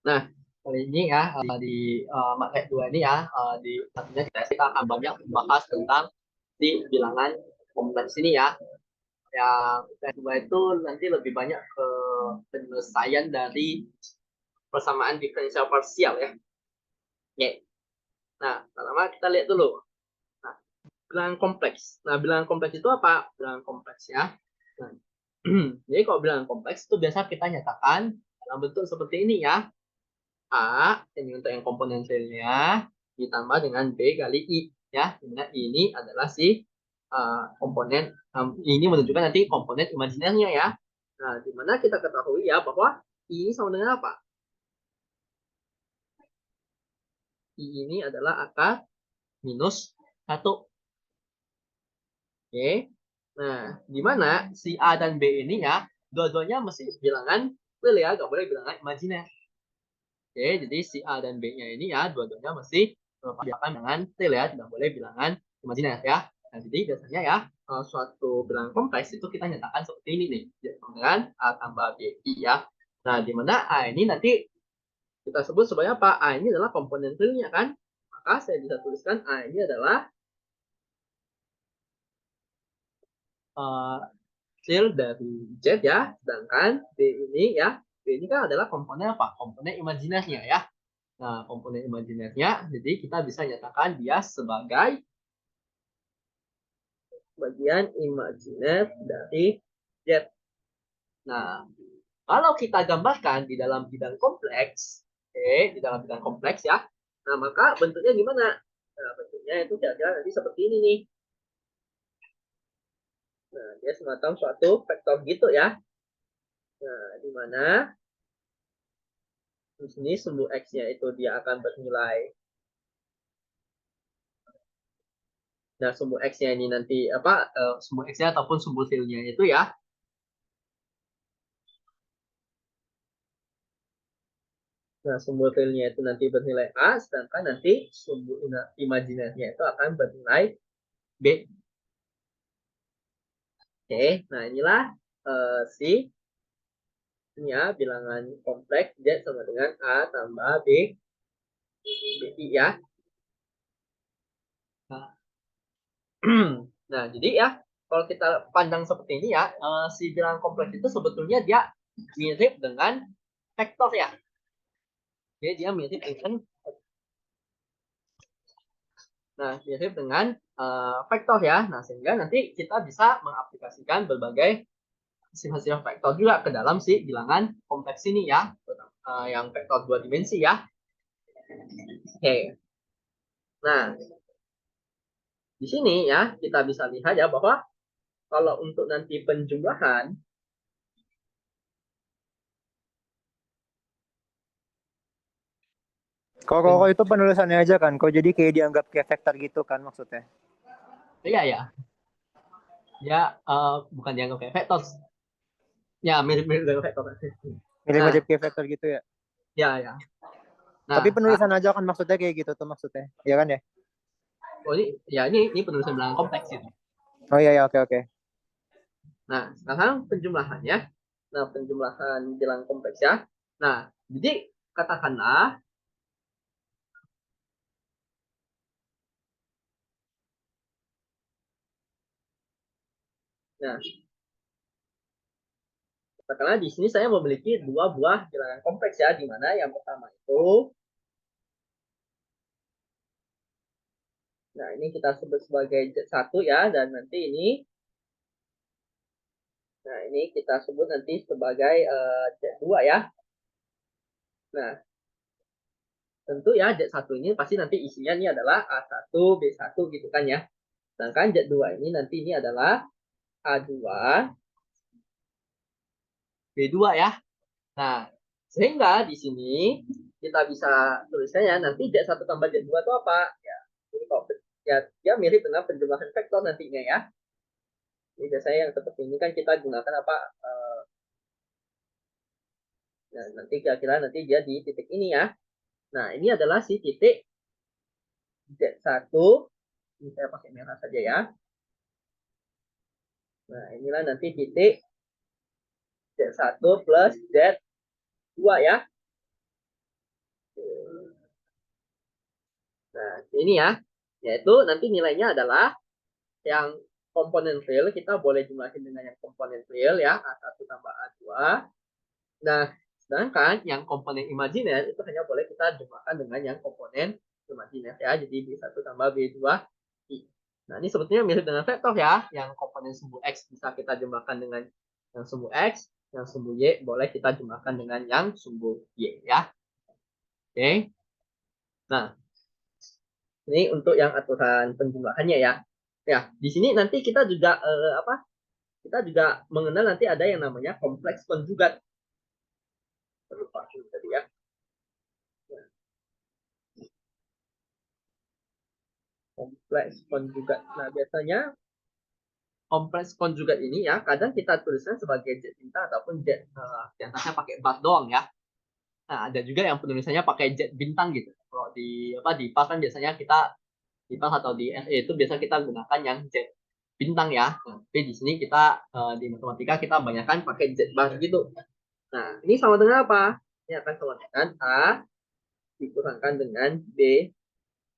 Nah, kali ini ya di materi 2 ini ya di satunya kita akan banyak membahas tentang di bilangan kompleks ini ya. Yang kedua itu nanti lebih banyak ke penyelesaian dari persamaan diferensial parsial ya. Oke. Nah, pertama kita lihat dulu. Nah, bilangan kompleks. Nah, bilangan kompleks itu apa? Bilangan kompleks ya. Nah, jadi kalau bilangan kompleks itu biasa kita nyatakan dalam bentuk seperti ini ya. A, ini untuk yang komponen realnya, ditambah dengan B kali I. Ya, dimana ini adalah si komponen, ini menunjukkan nanti komponen imajinernya ya. Nah, dimana kita ketahui ya bahwa I ini sama dengan apa? I ini adalah akar minus 1. Oke. Nah, dimana si A dan B ini ya, dua-duanya mesti bilangan real ya, nggak boleh bilangan imajiner. Oke, jadi si A dan B-nya ini ya, dua-duanya mesti diakan dengan real ya, tidak boleh bilangan imajiner ya. Nah, jadi biasanya ya, suatu bilangan kompleks itu kita nyatakan seperti ini nih, dengan A tambah BI ya. Nah, di mana A ini nanti kita sebut sebagai apa? A ini adalah komponen realnya kan? Maka saya bisa tuliskan A ini adalah real dari Z ya, sedangkan B ini ya, B ini kan adalah komponen apa? Komponen imajinernya ya. Nah, komponen imajinernya, jadi kita bisa nyatakan dia sebagai bagian imajiner dari Z. Nah, kalau kita gambarkan di dalam bidang kompleks, di dalam bidang kompleks ya, nah maka bentuknya gimana? Nah, bentuknya itu kira-kira nanti seperti ini nih. Nah, dia semacam suatu vektor gitu ya. Nah, di mana di sini sumbu X-nya itu dia akan bernilai. Nah, sumbu X-nya ini nanti apa? Sumbu X-nya ataupun sumbu filnya itu ya. Nah, sumbu realnya itu nanti bernilai A, sedangkan nanti sumbu imajinernya itu akan bernilai B. Oke, nah inilah si ini ya, bilangan kompleks Z sama dengan A tambah B, BI ya. Nah, nah, jadi ya, kalau kita pandang seperti ini ya, si bilangan kompleks itu sebetulnya dia mirip dengan vektor ya. Jadi dia mirip dengan mirip dengan vektor ya. Nah, sehingga nanti kita bisa mengaplikasikan berbagai sifat-sifat vektor juga ke dalam si bilangan kompleks ini ya, yang vektor 2 dimensi ya. Oke. Nah, di sini ya kita bisa lihat ya bahwa kalau untuk nanti penjumlahan, Kalau itu penulisannya aja kan, kok jadi kayak dianggap kayak vektor gitu kan maksudnya. iya ya, dia bukan dianggap kayak vektor, ya mirip-mirip dengan vektor. Mirip-mirip Nah, kayak vektor gitu ya. ya ya. Nah, Tapi sekarang, penulisan aja kan maksudnya kayak gitu tuh maksudnya. Iya kan ya? oh ini penulisan bilangan kompleks gitu. Oh iya ya, oke oke. Nah, sekarang penjumlahannya. Nah, penjumlahan bilangan kompleks ya. Nah, jadi katakanlah, nah, katakanlah di sini saya memiliki dua buah bilangan kompleks ya, di mana yang pertama itu, nah ini kita sebut sebagai Z1 ya, dan nanti ini, nah ini kita sebut nanti sebagai Z2 ya. Nah, tentu ya Z1 ini pasti nanti isinya ini adalah A1, B1 gitu kan ya. Sedangkan Z2 ini nanti ini adalah A2, B2 ya. Nah, sehingga di sini kita bisa tuliskannya nanti Z1 tambah Z2 itu apa? Ya, jadi kalau ya, dia mirip dengan penjumlahan vektor nantinya ya. Jadi biasanya yang seperti ini kan kita gunakan apa? Nah, nanti kira-kira nanti dia di titik ini ya. Nah, ini adalah si titik Z1. Ini saya pakai merah saja ya. Nah, inilah nanti titik Z1 plus Z2 ya. ini ya, yaitu nanti nilainya adalah yang komponen real kita boleh jumlahin dengan yang komponen real ya, A1 tambah A2. Nah, sedangkan yang komponen imajiner itu hanya boleh kita jumlahkan dengan yang komponen imajiner ya. Jadi B1 tambah B2 I. Nah, ini sebetulnya mirip dengan vektor ya. Yang komponen sumbu X bisa kita jumlahkan dengan yang sumbu X, yang sumbu Y boleh kita jumlahkan dengan yang sumbu Y ya. Oke. Nah, ini untuk yang aturan penjumlahannya ya. Ya, di sini nanti kita juga Kita juga mengenal nanti ada yang namanya kompleks konjugat. Lupa tadi ya. Kompleks konjugat. Nah, biasanya kompleks konjugat ini ya kadang kita tuliskan sebagai jet bintang ataupun jet diantaranya pakai bat doang ya. Nah, ada juga yang penulisannya pakai jet bintang gitu. Kalau di PAS kan biasanya kita di PAS atau di SE itu biasa kita gunakan yang jet bintang ya. Nah, tapi di sini kita di matematika kita banyakkan pakai jet bar gitu. Nah, ini sama dengan apa? Ini akan sama dengan A dikurangkan dengan B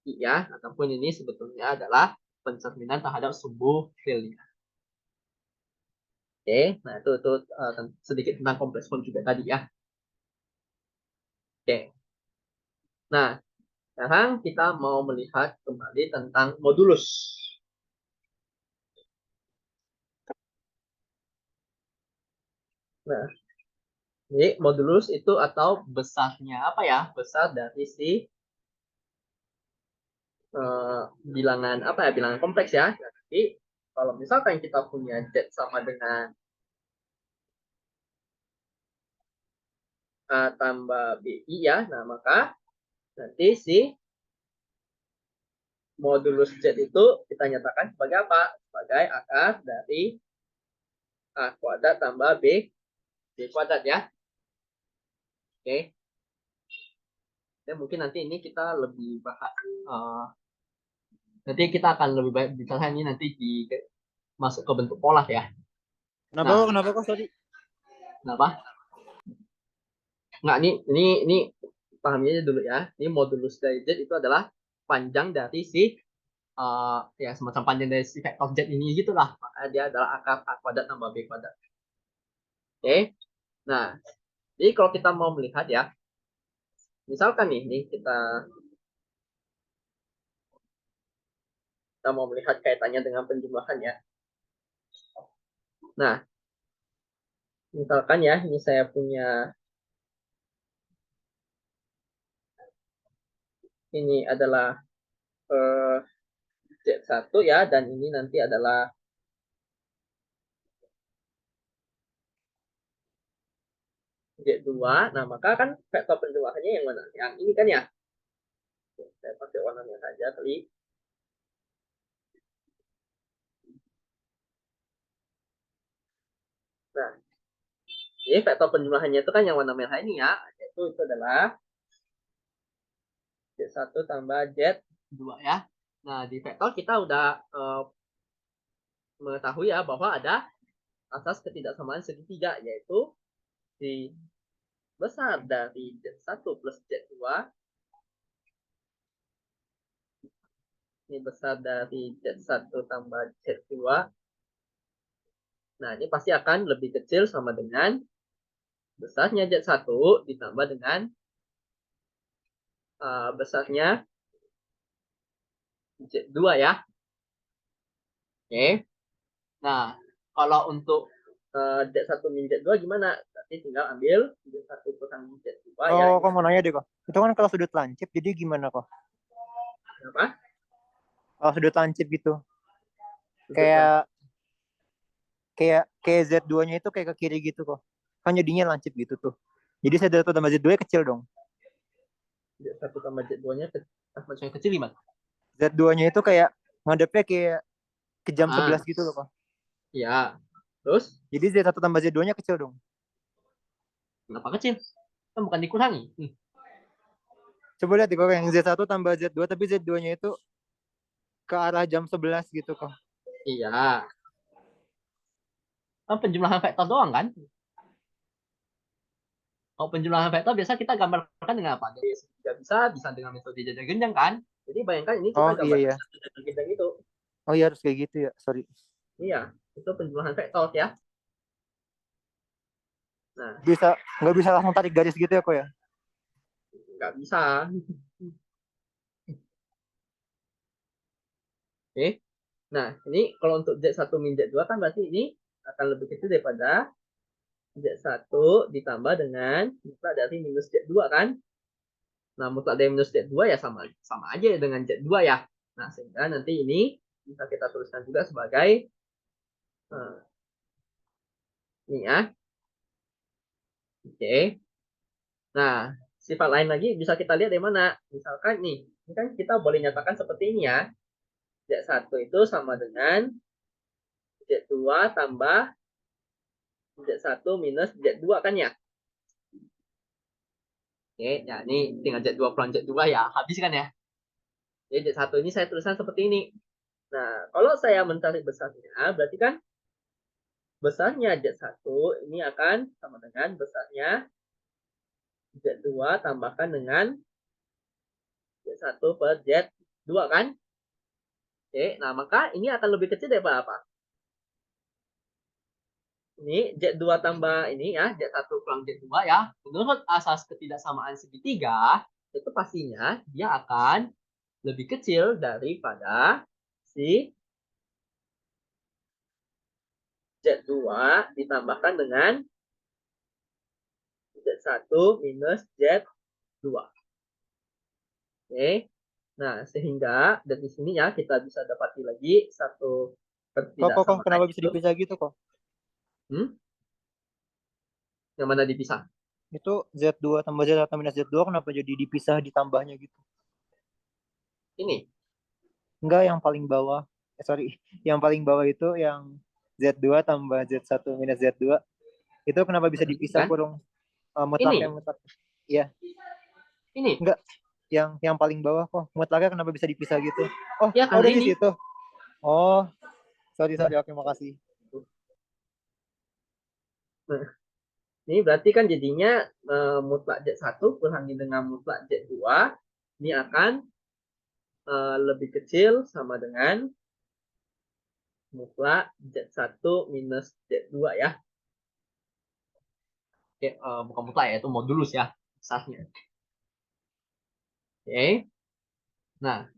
I ya, ataupun ini sebetulnya adalah pencerminan terhadap sumbu realnya. Oke, nah itu sedikit tentang kompleks konjugat tadi ya. Oke, nah sekarang kita mau melihat kembali tentang modulus. Nah, ini modulus itu atau besarnya apa ya? Besar dari si bilangan apa ya? Bilangan kompleks ya. Jadi kalau misalkan kita punya Z sama dengan A tambah BI ya, nah maka nanti si modulus Z itu kita nyatakan sebagai apa? Sebagai akar dari A kuadrat tambah B kuadrat ya. Oke. Ya, mungkin nanti ini kita lebih bahas. Nanti kita akan lebih baik bicara ini nanti masuk ke bentuk pola ya. Kenapa kok tadi? Kenapa? Nggak, ini pahami aja dulu ya. Ini modulus dari Z itu adalah panjang dari si ya semacam panjang dari si vektor Z ini gitulah. Makanya dia adalah akar A kuadrat tambah B kuadrat. Oke. Nah, jadi kalau kita mau melihat ya, misalkan nih kita mau melihat kaitannya dengan penjumlahan ya. Nah, misalkan ya, ini saya punya ini adalah Z1 ya, dan ini nanti adalah Z2. Nah, maka kan vektor penjumlahannya yang mana? Yang ini kan ya. Saya pakai warnanya saja kali. Nah, ini vektor penjumlahannya itu kan yang warna merah ini ya. Yaitu itu adalah Z1 tambah Z2 ya. Nah, di vektor kita udah mengetahui ya bahwa ada asas ketidaksamaan segitiga, yaitu di besar dari Z1 plus Z2 ini besar dari Z1 tambah Z2. Nah, ini pasti akan lebih kecil sama dengan besarnya Z1 ditambah dengan besarnya Z2 ya. Oke. Nah, kalau untuk Z1 min Z2 gimana? Nanti tinggal ambil Z1 kurang Z2 ya. Oh, kok mau nanya deh kok. Itu kan kalau sudut lancip, jadi gimana kok? Apa? Kalau sudut lancip gitu. Kayak kayak Z2-nya itu kayak ke kiri gitu kok. Kan jadinya lancip gitu tuh. Jadi Z1 tambah Z2 kecil dong. Z1 tambah Z2-nya maksudnya kecil gimana? Z2-nya itu kayak ngadepnya kayak ke jam 11 gitu loh kok. Iya. Terus? Jadi Z1 tambah Z2-nya kecil dong. Kenapa kecil? Kan bukan dikurangi. Coba lihat kok yang Z1 tambah Z2 tapi Z2-nya itu ke arah jam 11 gitu kok. Iya. Kan penjumlahan vektor doang kan? Kalau penjumlahan vektor biasa kita gambarkan dengan apa? Jadi segitiga bisa dengan metode jajak genjang kan? Jadi bayangkan ini kita Oh iya gambarkan ya. satu bidang itu. Oh iya harus kayak gitu ya. Sorry. Iya, itu penjumlahan vektor ya. Nah, Bisa nggak bisa langsung tarik garis gitu ya kok ya? nggak bisa. Oke. Nah, ini kalau untuk Z1 min Z2 kan berarti ini akan lebih kecil daripada Z1 ditambah dengan mutlak dari minus Z2 kan. Nah, mutlak dari minus Z2 ya sama sama aja dengan Z2 ya. Nah, sehingga nanti ini bisa kita tuliskan juga sebagai ini ya. Oke. Nah, sifat lain lagi bisa kita lihat dari mana? Misalkan nih, ini kan kita boleh nyatakan seperti ini ya. Z1 itu sama dengan Z2 tambah Z1 minus Z2 kan ya. Oke, ya ini tinggal Z2 kurang Z2 ya. Habis kan ya. Jadi Z1 ini saya tuliskan seperti ini. Nah, kalau saya mencari besarnya, berarti kan besarnya Z1 ini akan sama dengan besarnya Z2 tambahkan dengan Z1 per Z2 kan. Oke, nah maka ini akan lebih kecil daripada apa? Ini Z2 tambah ini ya, Z1 kurang Z2 ya. Menurut asas ketidaksamaan segitiga, itu pastinya dia akan lebih kecil daripada si Z2 ditambahkan dengan Z1 minus Z2. Oke. Nah, sehingga dari sini ya kita bisa dapati lagi satu Kok ketidaksamaan kenapa bisa itu. dipisah gitu kok? Hmm? Yang mana dipisah? Itu Z2 tambah Z1 minus Z2 kenapa jadi dipisah ditambahnya gitu? Ini. Enggak yang paling bawah. Sorry, yang paling bawah itu yang Z2 tambah Z1 minus Z2. Itu kenapa bisa Ini dipisah kan? kurung mutlaknya Ini. mutlak? Iya, Ini. enggak yang paling bawah kok mutlaknya kenapa bisa dipisah gitu? Oh, Ya oh karena dari ini. situ. Oh, sorry, oke makasih. Nah, ini berarti kan jadinya mutlak Z1 kurangi dengan mutlak Z2 ini akan lebih kecil sama dengan mutlak Z1 minus Z2 ya. Oke, bukan mutlak ya, itu modulus ya. Besarnya. Oke. Nah,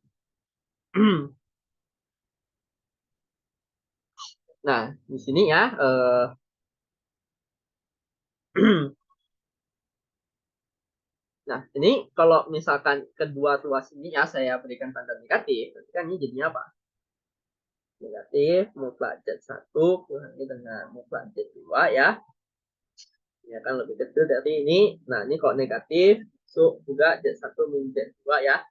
nah di sini ya. Nah, ini kalau misalkan kedua ruas ini ya saya berikan tanda negatif, berarti kan ini jadinya apa? Negatif mutlak Z1 kurangi dengan mutlak Z2 ya. Ini akan lebih kecil dari ini. Nah, ini kalau negatif, masuk juga Z1 min Z2 ya.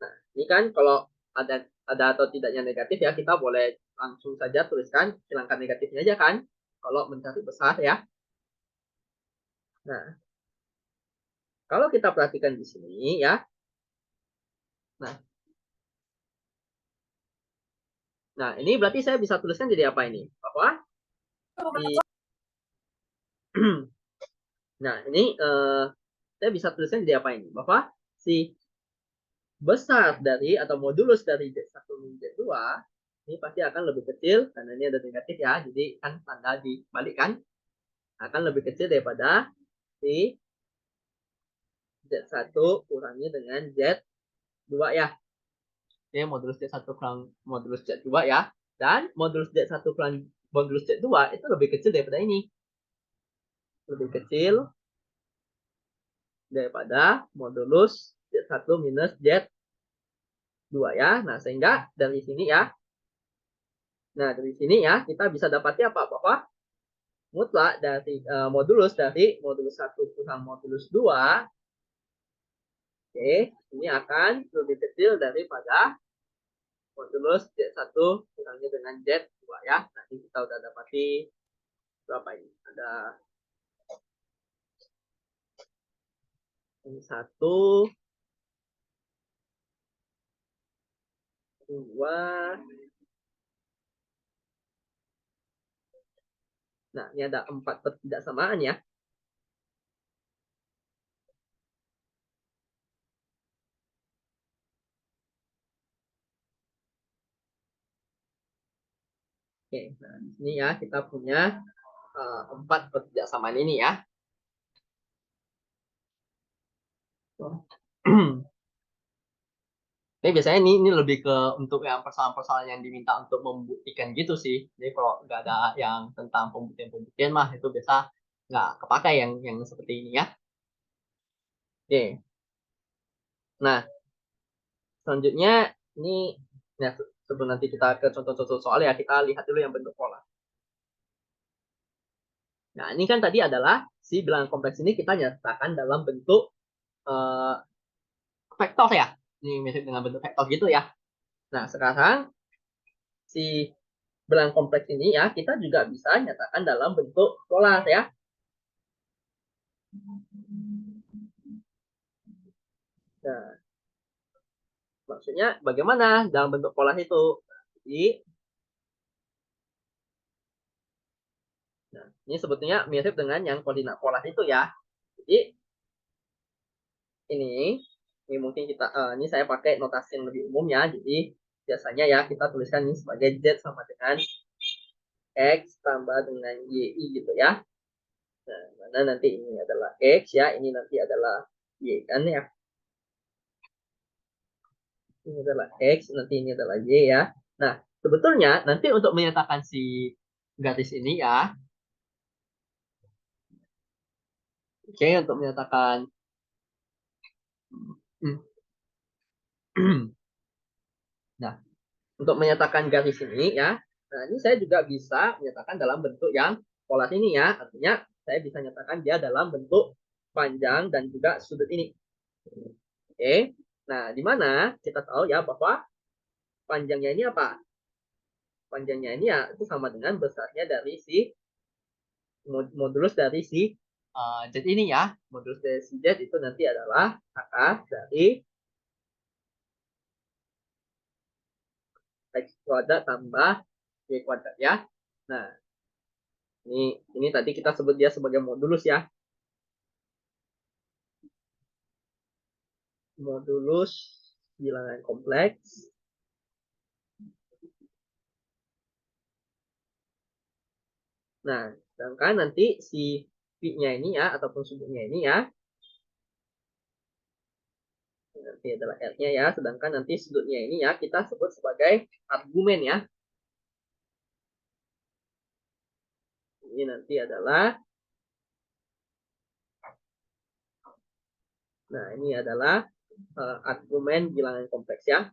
Nah, ini kan kalau ada atau tidaknya negatif ya, kita boleh langsung saja tuliskan hilangkan negatifnya aja kan. Kalau mencari besar ya. Nah, kalau kita perhatikan di sini ya. Nah, ini berarti saya bisa tuliskan jadi apa ini? Bahwa di nah, ini saya bisa tuliskan jadi apa ini? Bahwa si besar dari atau modulus dari Z1 min Z2 ini pasti akan lebih kecil karena ini ada negatif ya. Jadi kan tanda dibalikkan akan lebih kecil daripada si Z1 kurangi dengan Z2 ya. Oke, modulus Z1 kurang modulus Z2 ya. Dan modulus Z1 kurang modulus Z2 itu lebih kecil daripada ini. Lebih kecil daripada modulus Z1 minus Z2 ya. Nah, sehingga dari sini ya. Nah, dari sini ya kita bisa dapati apa? Bahwa mutlak dari modulus 1 kurang modulus 2 oke, ini akan lebih kecil daripada modulus Z1 kurangi dengan Z2 ya. Nanti kita udah dapati berapa ini? Ada ini 1, 2. Nah, ini ada 4 ketidaksamaan ya. Oke, nah di sini ya kita punya 4 perkerjasamaan ini ya. Tapi biasanya ini lebih ke untuk yang persoalan-persoalan yang diminta untuk membuktikan gitu sih. Jadi kalau nggak ada yang tentang pembuktian-pembuktian mah itu biasa nggak kepakai yang seperti ini ya. Oke. Nah, selanjutnya ini ya sebelum nanti kita ke contoh-contoh soal ya kita lihat dulu yang bentuk pola. Nah, ini kan tadi adalah si bilangan kompleks ini kita nyatakan dalam bentuk eh, vektor ya. Ini mirip dengan bentuk vektor gitu ya. Nah, sekarang si bilangan kompleks ini ya kita juga bisa nyatakan dalam bentuk pola ya. Nah, maksudnya bagaimana dalam bentuk pola itu? Jadi, nah, ini sebetulnya mirip dengan yang koordinat pola itu ya. Jadi, ini ini mungkin kita ini saya pakai notasi yang lebih umum ya. Jadi, biasanya ya kita tuliskan ini sebagai Z sama dengan X tambah dengan YI gitu ya. Nah, mana nanti ini adalah X ya, ini nanti adalah Y kan ya. Ini adalah X, nanti ini adalah Y ya. Nah, sebetulnya nanti untuk menyatakan si garis ini ya, oke, untuk menyatakan nah, untuk menyatakan garis ini ya, nah ini saya juga bisa menyatakan dalam bentuk yang pola ini ya, artinya saya bisa nyatakan dia dalam bentuk panjang dan juga sudut ini. Oke, nah di mana kita tahu ya bahwa panjangnya ini apa? Panjangnya ini ya itu sama dengan besarnya dari si modulus dari si Z ini ya. Modulus dari si Z itu nanti adalah akar dari X kuadrat tambah Y kuadrat ya. Nah, ini tadi kita sebut dia sebagai modulus ya. Modulus bilangan kompleks. Nah, sedangkan nanti si pi-nya ini ya, ataupun sudutnya ini ya, nanti adalah R-nya ya, sedangkan nanti sudutnya ini ya, kita sebut sebagai argumen ya. Ini nanti adalah, nah ini adalah argumen bilangan kompleks ya.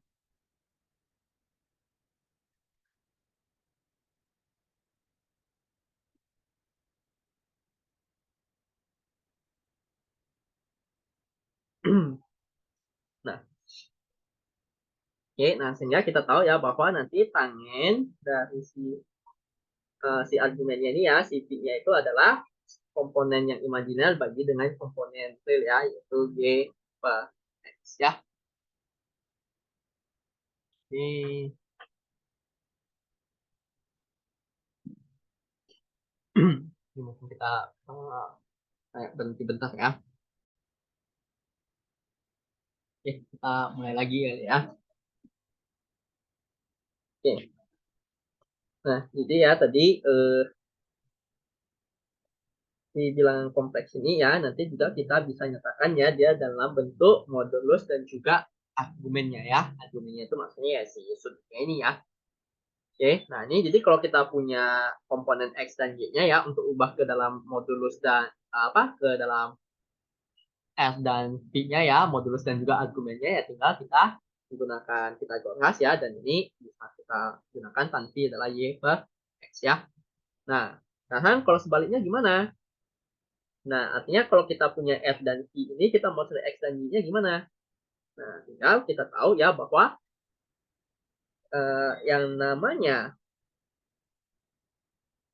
Nah, oke, nah sehingga kita tahu ya bahwa nanti tangen dari si argumennya ini ya, si pi-nya itu adalah komponen yang imajiner bagi dengan komponen real ya, yaitu y per x ya. Ini ini mungkin kita berhenti bentar ya. Oke, kita mulai lagi ya. Oke. Nah, jadi ya tadi di bilangan kompleks ini ya nanti juga kita bisa nyatakan ya dia dalam bentuk modulus dan juga argumennya ya. Argumennya itu maksudnya ya si sudutnya ini ya. Oke, nah ini jadi kalau kita punya komponen X dan Y-nya ya untuk ubah ke dalam modulus dan apa ke dalam F dan P-nya ya, modulus dan juga argumennya ya tinggal kita menggunakan Pitagoras ya dan ini bisa kita gunakan tanpi adalah Y per X ya. Nah, sekarang kalau sebaliknya gimana? Nah, artinya kalau kita punya F dan P ini kita mau cari X dan Y-nya gimana? Nah, tinggal kita tahu ya bahwa yang namanya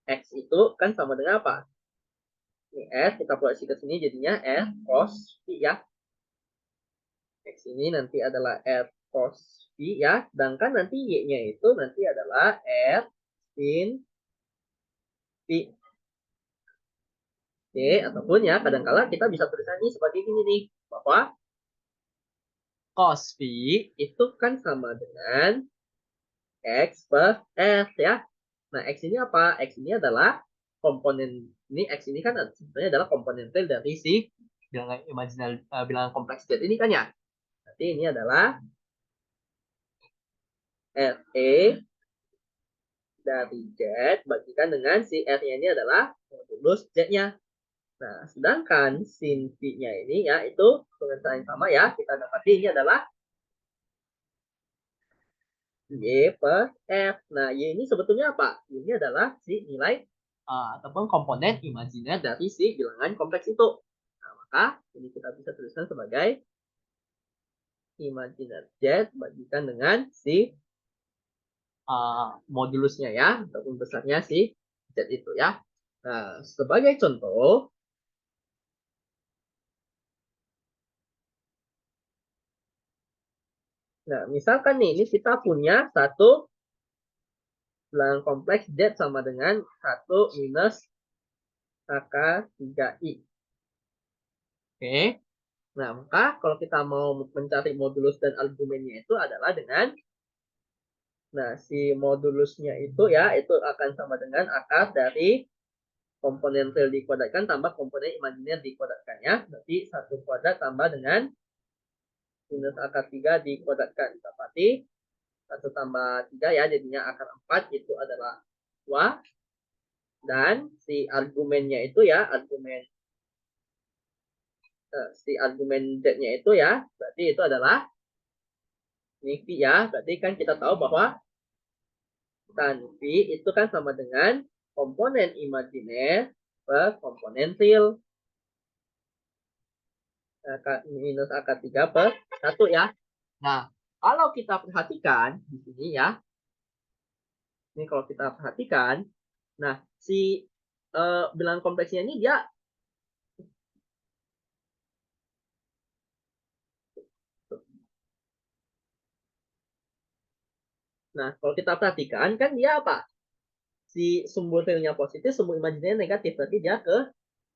X itu kan sama dengan apa? Ini S, kita proyeksi ke sini jadinya S cos P ya. X ini nanti adalah R cos P ya. Sedangkan nanti Y-nya itu nanti adalah R sin P. Oke, ataupun ya kadangkala kita bisa tulisan ini sebagai ini nih. Bahwa cos P itu kan sama dengan X per S ya. Nah, X ini apa? X ini adalah komponen, ini X ini kan sebenarnya adalah komponen real dari si bilangan imajiner, bilangan kompleks Z ini kan ya. Berarti ini adalah RE dari Z bagikan dengan si R-nya ini adalah modulus Z-nya. Nah, sedangkan sin V-nya ini ya itu dengan cara yang sama ya, kita dapati ini adalah Y per F. Nah, Y ini sebetulnya apa? Ini adalah si nilai ataupun komponen imajiner dari si bilangan kompleks itu. Nah, maka ini kita bisa tuliskan sebagai imajiner Z bagikan dengan si modulusnya ya, ataupun besarnya si Z itu ya. Nah, sebagai contoh, nah misalkan nih, ini kita punya satu bilangan kompleks Z sama dengan 1 minus AK 3I. Oke. Nah, maka kalau kita mau mencari modulus dan argumennya itu adalah dengan, nah, si modulusnya itu ya, itu akan sama dengan akar dari komponen real dikuadratkan tambah komponen imajiner dikuadratkan ya. Berarti 1 kuadrat tambah dengan minus akar 3 dikuadratkan. Berarti 1 tambah 3 ya, jadinya akar 4 itu adalah 2. Dan si argumennya itu ya, si argumen Z-nya itu ya, berarti itu adalah ini V ya. Berarti kan kita tahu bahwa tan V itu kan sama dengan komponen imajiner per komponen real. Minus akar 3 per 1 ya. Nah, kalau kita perhatikan di sini ya, ini kalau kita perhatikan, nah si bilangan kompleksnya ini dia, nah kalau kita perhatikan kan dia apa? Si sumbu realnya positif, sumbu imajinernya negatif, berarti dia ke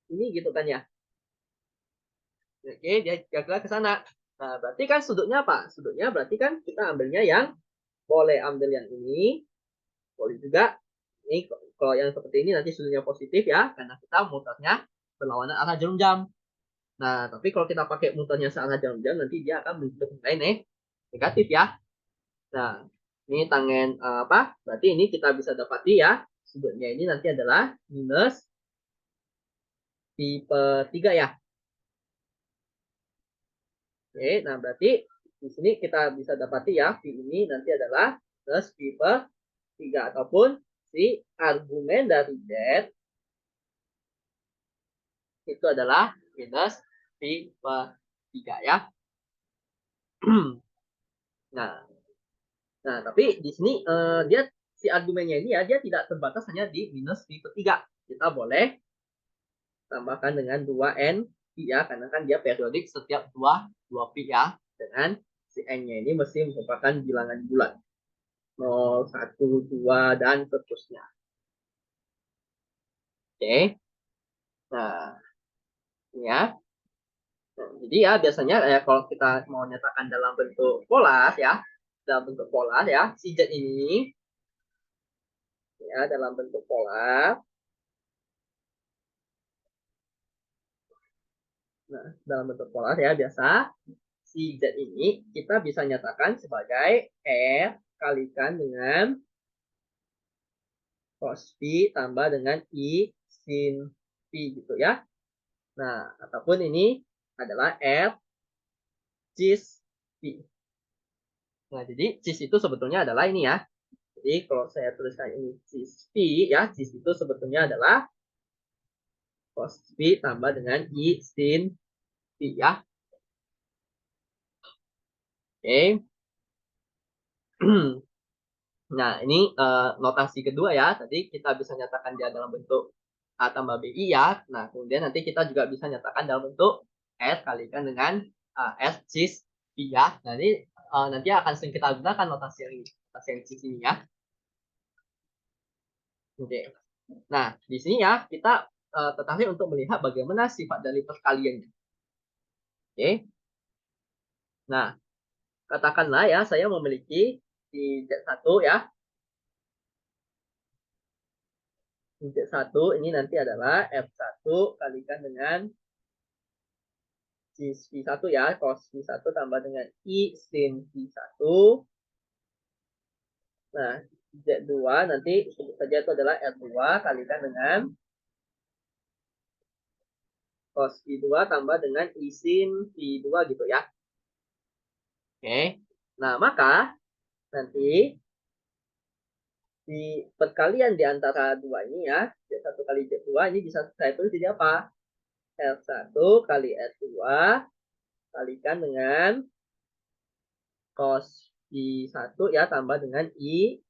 ini gitu kan ya. Oke, dia jaga ke sana. Nah, berarti kan sudutnya apa? Sudutnya berarti kan kita ambilnya yang, boleh ambil yang ini, boleh juga ini. Kalau yang seperti ini nanti sudutnya positif ya, karena kita muternya berlawanan arah jarum jam. Nah, tapi kalau kita pakai muternya searah jarum jam, nanti dia akan menunjuk nilai negatif ya. Nah, ini tangen apa? Berarti ini kita bisa dapati ya, sudutnya ini nanti adalah minus pi per 3 ya. Oke, nah berarti di sini kita bisa dapati ya, pi ini nanti adalah plus pi per 3 ataupun si argumen dari Z itu adalah minus pi per 3 ya. Nah, nah tapi di sini dia si argumennya ini ya, dia tidak terbatas hanya di minus pi per 3. Kita boleh tambahkan dengan 2n pi ya, karena kan dia periodik setiap 2 pi ya, dengan si n-nya ini mesti merupakan bilangan bulat 0, 1, 2 dan seterusnya. Oke. Nah, ini ya. Nah, jadi ya biasanya kalau kita mau nyatakan dalam bentuk pola ya, dalam bentuk pola ya, si Z ini ya dalam bentuk pola. Nah, dalam bentuk pola ya biasa si Z ini kita bisa nyatakan sebagai R kalikan dengan cos P tambah dengan I sin P gitu ya. Nah, ataupun ini adalah R cis P. Nah, jadi cis itu sebetulnya adalah ini ya. Jadi kalau saya tuliskan ini cis P ya, cis itu sebetulnya adalah cos P tambah dengan I sin P ya. Oke. Nah, ini notasi kedua ya. Tadi kita bisa nyatakan dia dalam bentuk A tambah BI ya. Nah, kemudian nanti kita juga bisa nyatakan dalam bentuk S kalikan dengan S cis P ya. Nah, ini nanti akan sering kita gunakan notasi yang ini. Notasi yang cis ini ya. Oke. Nah, di sini ya kita tertarik untuk melihat bagaimana sifat dari perkaliannya. Oke. Nah, katakanlah ya saya memiliki di Z1 ya. Z1 ini nanti adalah F1 kalikan dengan V1 ya, cos V1 tambah dengan I sin V1. Nah, Z2 nanti sebut saja itu adalah R2 kalikan dengan cos V2 tambah dengan I sin V2 gitu ya. Oke. Nah, maka nanti di perkalian di antara dua ini ya, Z1 kali Z2 ini bisa saya tulis jadi apa? R1 kali R2 kalikan dengan cos V1 ya tambah dengan I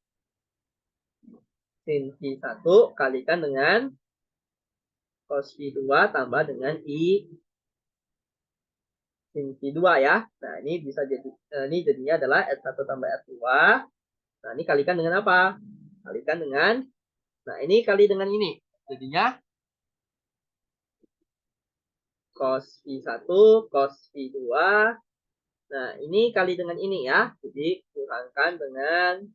sin V1 kalikan dengan cos V2 tambah dengan I sin V2 ya. Nah, ini bisa jadi ini jadinya adalah R1 tambah R2. Nah, ini kalikan dengan apa? Kalikan dengan nah, ini kali dengan ini. Jadinya cos V1 cos V2. Nah, ini kali dengan ini ya. Jadi, kurangkan dengan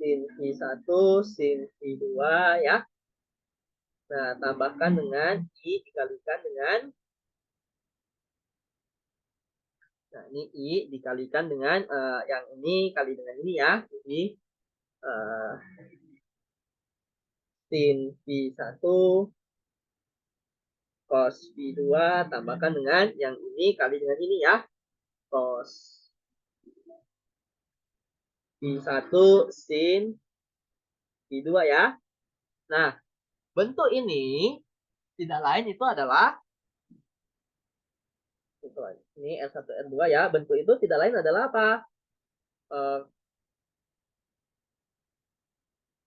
sin V1 sin V2 ya. Nah, tambahkan dengan I dikalikan dengan nah, ini I dikalikan dengan yang ini kali dengan ini ya. Jadi, sin V1 cos V2 tambahkan dengan yang ini kali dengan ini ya. Cos V1 sin V2 ya. Nah, bentuk ini tidak lain itu adalah ini R1 R2 ya. Bentuk itu tidak lain adalah apa?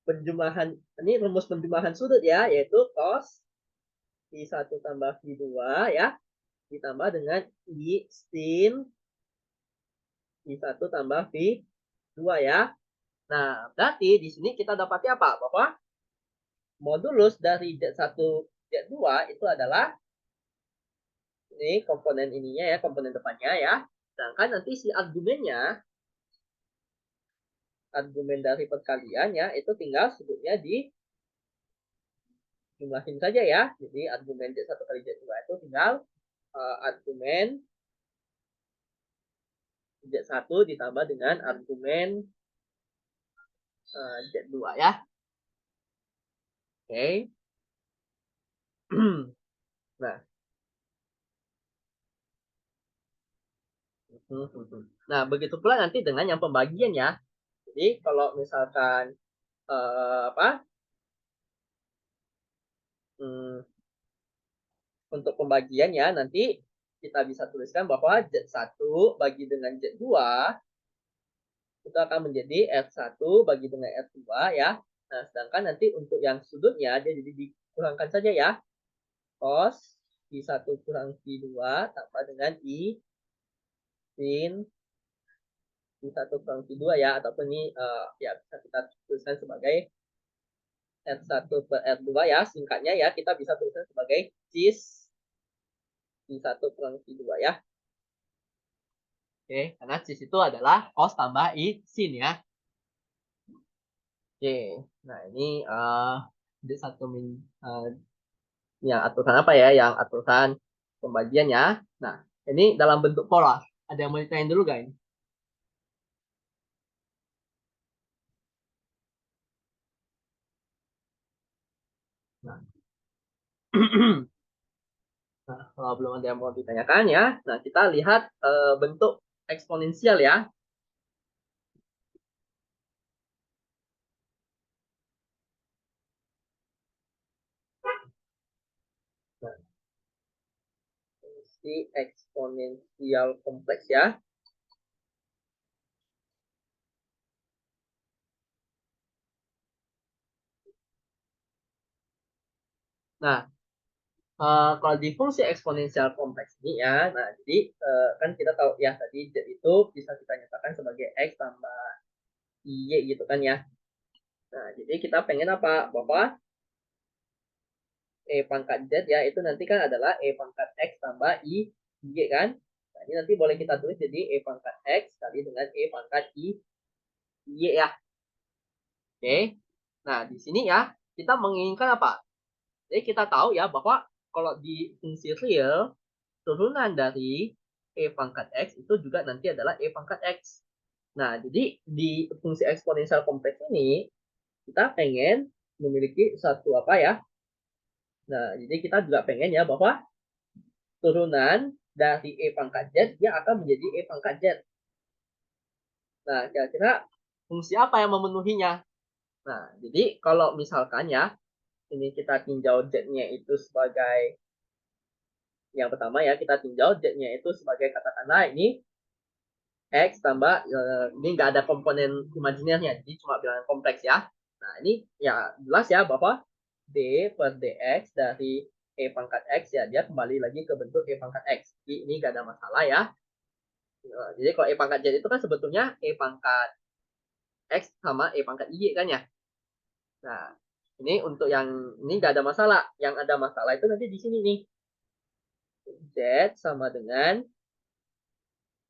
Penjumlahan ini rumus penjumlahan sudut ya, yaitu cos V1 tambah V2 ya ditambah dengan I sin V1 tambah V2 ya. Nah, berarti di sini kita dapatnya apa? Bahwa modulus dari Z1 Z2 itu adalah ini komponen ininya ya, komponen depannya ya. Sedangkan nanti si argumennya, argumen dari perkalian ya, itu tinggal sudutnya di jumlahin saja ya. Jadi argumen Z1 kali Z2 itu tinggal argumen Z1 ditambah dengan argumen Z2 ya. Oke. Nah. Nah, begitu pula nanti dengan yang pembagian ya. Jadi kalau misalkan apa? Untuk pembagian ya nanti kita bisa tuliskan bahwa Z1 bagi dengan Z2 itu akan menjadi F1 bagi dengan F2 ya. Nah, sedangkan nanti untuk yang sudutnya dia jadi dikurangkan saja ya. Cos V1 kurang V2 tambah dengan I sin V1 kurang V2 ya. Ataupun ini ya bisa kita tuliskan sebagai R1 per R2 ya. Singkatnya ya kita bisa tuliskan sebagai cis V1 kurang V2 ya. Oke, karena cis itu adalah cos tambah I sin ya. Oke, nah ini satu yang aturan apa ya? Yang aturan pembagiannya. Nah, ini dalam bentuk pola. Ada yang mau ditanyain dulu gak ini? Nah. Nah, kalau belum ada yang mau ditanyakan ya, nah kita lihat bentuk eksponensial ya. Nah, si eksponensial kompleks ya. Nah, kalau di fungsi eksponensial kompleks ini ya, nah jadi kan kita tahu ya tadi Z itu bisa kita nyatakan sebagai X tambah Y gitu kan ya. Nah, jadi kita pengen apa? Bahwa E pangkat Z ya, itu nanti kan adalah E pangkat X tambah Y kan. Nah, ini nanti boleh kita tulis jadi E pangkat X kali dengan E pangkat Y ya. Oke. Nah, di sini ya, kita menginginkan apa? Jadi kita tahu ya bahwa kalau di fungsi real, turunan dari e pangkat x itu juga nanti adalah e pangkat x. Nah, jadi di fungsi eksponensial kompleks ini, kita pengen memiliki satu apa ya? Nah, jadi kita juga pengen ya bahwa turunan dari e pangkat z, dia akan menjadi e pangkat z. Nah, kira-kira fungsi apa yang memenuhinya? Nah, jadi kalau misalkan ya, ini kita tinjau z-nya itu sebagai yang pertama ya, kita tinjau z-nya itu sebagai katakanlah ini x tambah ini nggak ada komponen imajinernya, jadi cuma bilangan kompleks ya. Nah, ini ya jelas ya bahwa d per dx dari e pangkat x ya dia kembali lagi ke bentuk e pangkat x. Jadi ini nggak ada masalah ya. Jadi kalau e pangkat z itu kan sebetulnya e pangkat x sama e pangkat y kan ya. Nah, ini untuk yang ini nggak ada masalah. Yang ada masalah itu nanti di sini nih. Z sama dengan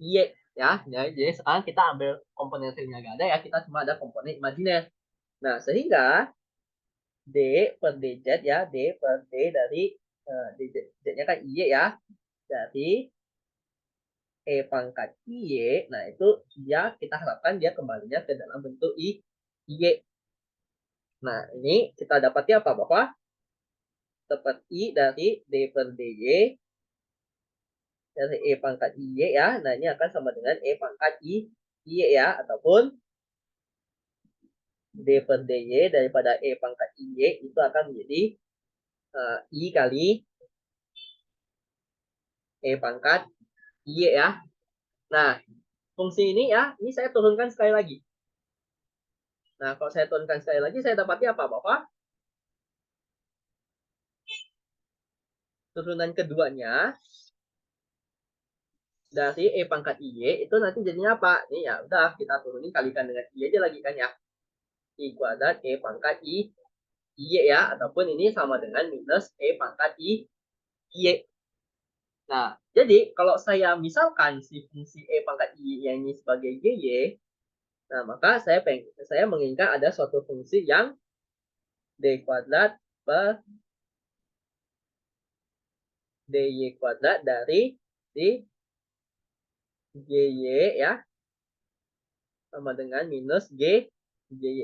Y ya. Jadi sekarang kita ambil komponen realnya nggak ada ya. Kita cuma ada komponen imajiner. Nah, sehingga D per dz ya. D per D dari z-nya kan Y ya. Dari E pangkat Y. Nah, itu dia kita harapkan dia kembalinya ke dalam bentuk Y. Nah, ini kita dapatnya apa? Bahwa dapat I dari D per dy dari E pangkat Y ya. Nah, ini akan sama dengan E pangkat Y ya. Ataupun D per dy daripada E pangkat Y itu akan menjadi I kali E pangkat Y ya. Nah, fungsi ini ya, ini saya turunkan sekali lagi. Nah, kalau saya turunkan sekali lagi, saya dapatnya apa? Bahwa turunan keduanya dari E pangkat Y itu nanti jadinya apa? Ini ya udah kita turunin kalikan dengan Y aja lagi kan ya. I kuadrat E pangkat Y ya. Ataupun ini sama dengan minus E pangkat Y. Nah, jadi kalau saya misalkan si fungsi E pangkat Y ini sebagai GY, nah maka saya menginginkan ada suatu fungsi yang D kuadrat per dy kuadrat dari di GY ya sama dengan minus GY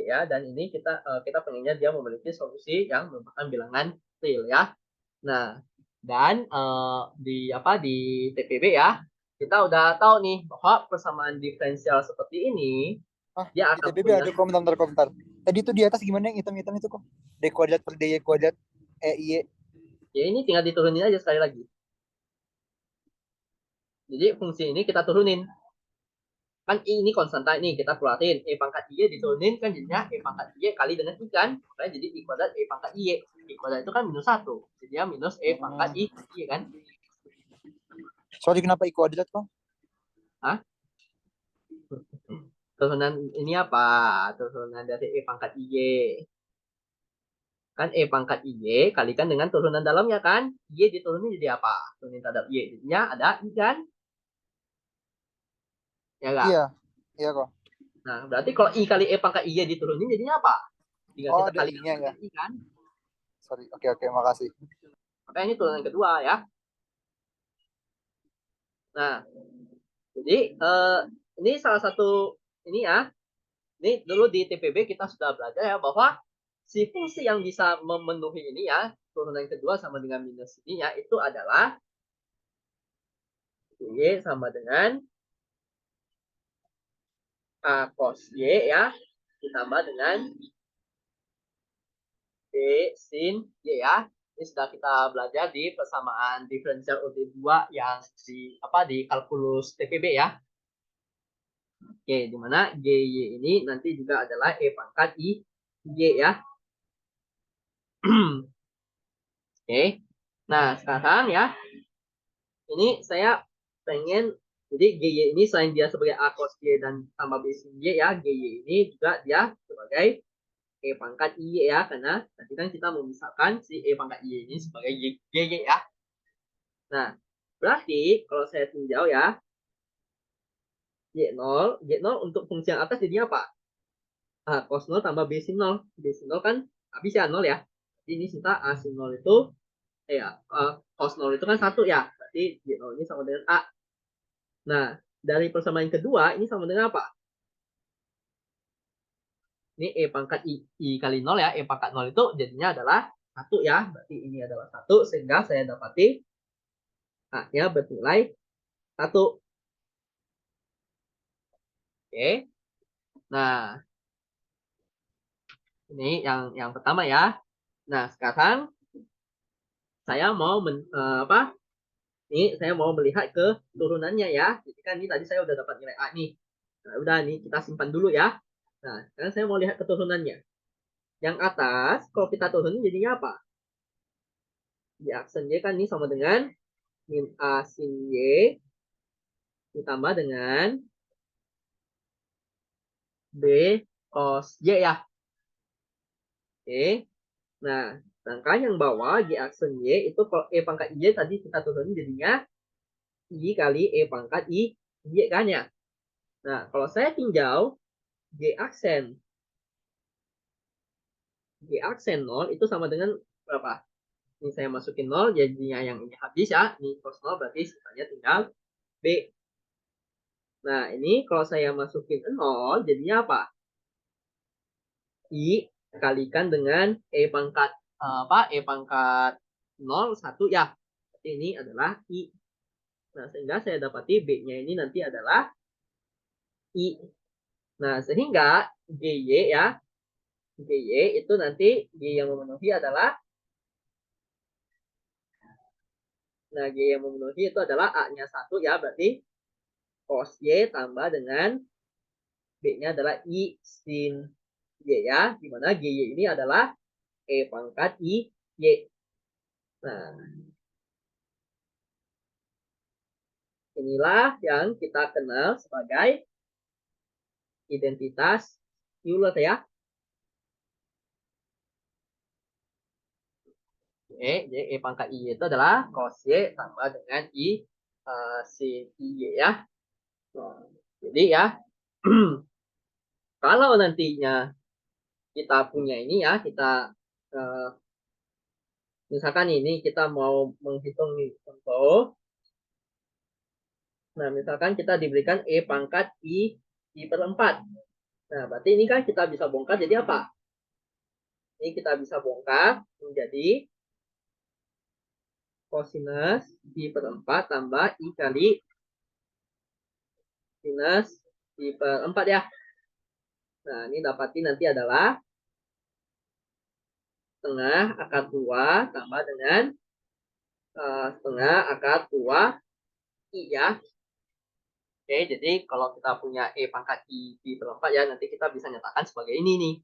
ya, dan ini kita pengennya dia memiliki solusi yang merupakan bilangan real ya. Nah, dan di TPB ya kita udah tahu nih bahwa persamaan diferensial seperti ini dia Di akan TBB punya ada komentar. Tadi itu di atas gimana yang hitam-hitam itu kok? D kuadrat per dy kuadrat Y. ya, ini tinggal diturunin aja sekali lagi. Jadi fungsi ini kita turunin. Kan ini konstanta ini kita keluarin. E pangkat Y diturunin kan jadinya E pangkat Y kali dengan I kan. Makanya jadi I kuadrat E pangkat Y. I kuadrat itu kan minus 1. Jadi minus E pangkat Y kan. Sorry, kenapa I kuadrat kok? Hah? Turunan ini apa? Turunan dari E pangkat Y. Kan E pangkat Y kalikan dengan turunan dalamnya kan. Y diturunin jadi apa? Turunin terhadap Y. Jadinya ada I kan. Ya enggak? Iya, iya kok. Nah, berarti kalau I kali E pangkat Y diturunin jadinya apa? Tinggal Oh, kita ada kalikan I-nya ya. dengan I kan. Sorry, oke, makasih. Makanya ini turunan kedua ya. Nah, jadi ini salah satu ini ya. Ini dulu di TPB kita sudah belajar ya bahwa si fungsi yang bisa memenuhi ini ya, turunan kedua sama dengan minus ini ya, itu adalah Y sama dengan A cos Y ya, ditambah dengan B sin Y ya. Ini sudah kita belajar di persamaan diferensial OD2 yang di kalkulus TPB ya. Oke, di mana GY ini nanti juga adalah E pangkat Y ya. Oke. Nah, sekarang ya, ini saya pengen, jadi GY ini selain dia sebagai A cos Y dan tambah B sin Y ya, GY ini juga dia sebagai E pangkat Y ya, karena tadi kan kita memisahkan si E pangkat Y ini sebagai GY ya. Nah, berarti kalau saya tinjau ya, Y0 untuk fungsi yang atas jadi apa? A cos 0 tambah B sin 0. B sin 0 kan habis ya 0 ya. Jadi ini sisa A sin 0 itu cos 0 itu kan 1 ya. Berarti J0 ini sama dengan A. Nah, dari persamaan kedua ini sama dengan apa? Ini E pangkat I kali 0 ya. E pangkat 0 itu jadinya adalah 1 ya. Berarti ini adalah 1 sehingga saya dapati A-nya bernilai 1. Oke. Nah, ini yang pertama ya. Nah, sekarang saya mau Ini saya mau melihat ke turunannya ya. Jadi kan ini tadi saya udah dapat nilai A nih. Nah, udah nih kita simpan dulu ya. Nah, sekarang saya mau lihat keturunannya. Yang atas, kalau kita turunin jadinya apa? Y aksen Y kan ini sama dengan min A sin Y ditambah dengan B cos Y ya. Oke. Nah, sedangkan yang bawah Y aksen Y itu kalau E pangkat Y tadi kita turunin jadinya Y kali E pangkat Y kan ya. Nah, kalau saya tinjau Y aksen G aksen 0 itu sama dengan berapa? Ini saya masukin 0, jadinya yang ini habis ya. Ini cos 0 berarti sisanya tinggal B. Nah, ini kalau saya masukin 0, jadinya apa? I kalikan dengan E pangkat E pangkat 0, 1 ya. Berarti ini adalah I. Nah, sehingga saya dapati B-nya ini nanti adalah I. Nah, sehingga GY ya. GY itu nanti G yang memenuhi adalah Nah, G yang memenuhi itu adalah A-nya 1 ya, berarti cos Y tambah dengan B-nya adalah I sin Y ya, di mana GY ini adalah E pangkat Y. Nah, inilah yang kita kenal sebagai identitas Euler ya. Jadi E pangkat Y itu adalah cos Y tambah dengan I sin Y ya. Nah, jadi ya, kalau nantinya kita punya ini ya, kita uh, misalkan ini kita mau menghitung nih contoh. Nah, misalkan kita diberikan E pangkat I per 4. Nah, berarti ini kan kita bisa bongkar jadi apa? Ini kita bisa bongkar menjadi kosinus I per 4 tambah I kali sinus I per 4 ya. Nah, ini dapatin nanti adalah setengah akar 2 tambah dengan setengah akar 2 I ya. Oke, jadi kalau kita punya E pangkat I per 4 ya, nanti kita bisa nyatakan sebagai ini nih.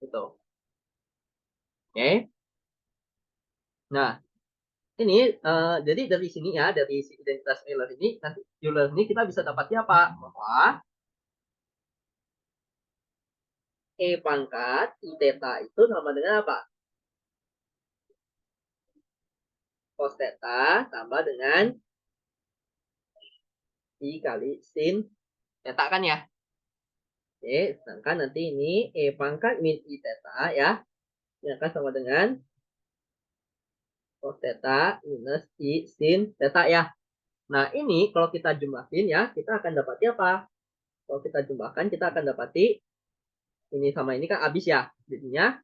Gitu. Oke. Nah, ini jadi dari sini ya, dari si identitas Euler ini, nanti Euler ini kita bisa dapatnya apa? Bahwa E pangkat I theta itu sama dengan apa? Cos theta tambah dengan I kali sin theta kan ya? Oke, sedangkan nanti ini E pangkat min I theta ya, ini akan sama dengan cos theta minus I sin theta ya. Nah, ini kalau kita jumlahin ya, kita akan dapati apa? Kalau kita jumlahkan, kita akan dapati ini sama ini kan habis ya. Jadinya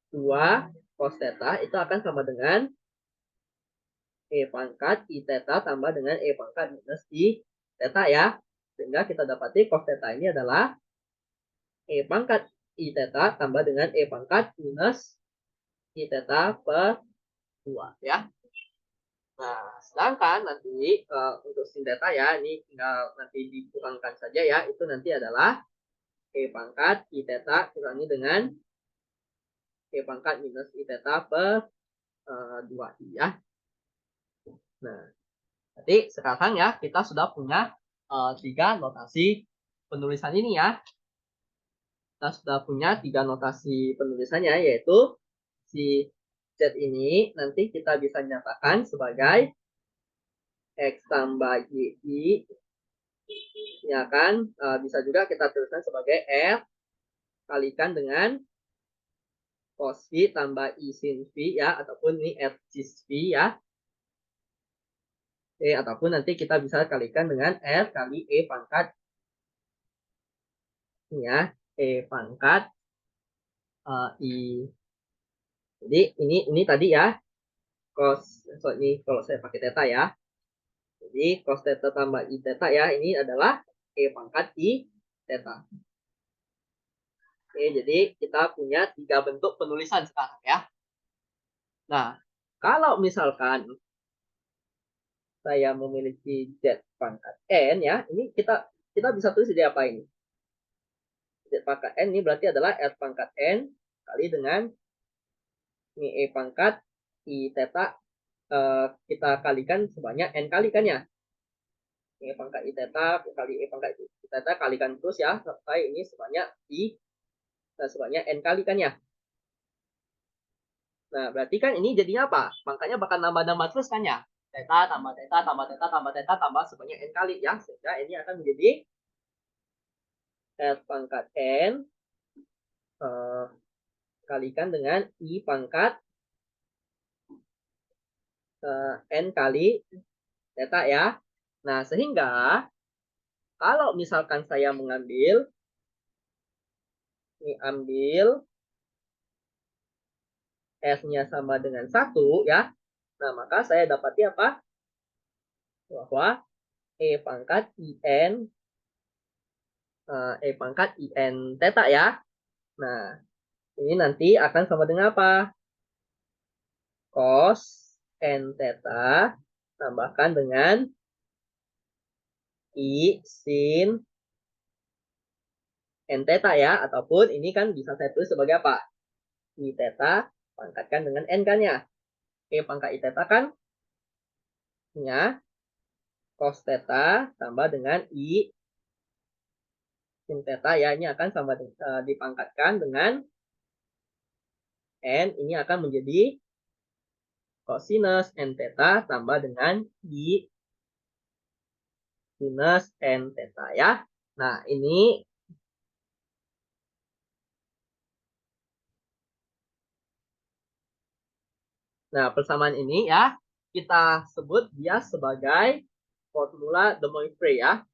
2 cos theta itu akan sama dengan E pangkat I theta tambah dengan E pangkat minus I theta ya. Sehingga kita dapati cos theta ini adalah E pangkat I theta tambah dengan E pangkat minus I theta per 2 ya. Nah, sedangkan nanti untuk sin theta ya, ini tinggal nanti dikurangkan saja ya. Itu nanti adalah E pangkat I theta kurangi dengan E pangkat minus I theta per 2I ya. Nah, jadi sekarang ya kita sudah punya 3 notasi penulisan ini ya. Kita sudah punya 3 notasi penulisannya yaitu si Z ini nanti kita bisa nyatakan sebagai X tambah YI ya kan bisa juga kita tuliskan sebagai R kalikan dengan cos V tambah I sin V ya, ataupun ini F cis V ya. Oke, ataupun nanti kita bisa kalikan dengan F kali E pangkat ini ya, E pangkat I. Jadi ini tadi ya, cos, so ini kalau saya pakai theta ya. Jadi cos theta tambah I theta ya, ini adalah E pangkat I theta. Oke, jadi kita punya 3 bentuk penulisan sekarang ya. Nah, kalau misalkan saya memiliki Z pangkat N ya, ini kita bisa tulis jadi apa ini? Z pangkat N ini berarti adalah R pangkat N kali dengan ini E pangkat I theta, kita kalikan sebanyak N kali kan ya. E pangkat I theta kali E pangkat I theta kalikan terus ya, sampai ini sebanyak I sebanyak N kali kan ya. Nah, berarti kan ini jadinya apa? Pangkatnya bakal nambah-nambah terus kan ya? Theta tambah theta tambah theta tambah theta tambah sebanyak N kali ya. Sehingga ini akan menjadi R pangkat N kalikan dengan I pangkat N kali theta ya. Nah, sehingga kalau misalkan saya mengambil, ini ambil S-nya sama dengan 1 ya. Nah, maka saya dapati apa? Bahwa E pangkat IN E pangkat IN theta ya. Nah, ini nanti akan sama dengan apa? Cos N theta tambahkan dengan I sin N theta ya. Ataupun ini kan bisa saya tulis sebagai apa? I theta pangkatkan dengan N kan ya. E pangkat I theta kan ya cos theta tambah dengan I sin theta ya. Ini akan sama dipangkatkan dengan N. Ini akan menjadi cosinus N theta tambah dengan I sinus N theta ya. Nah, ini persamaan ini ya kita sebut dia sebagai formula de Moivre ya.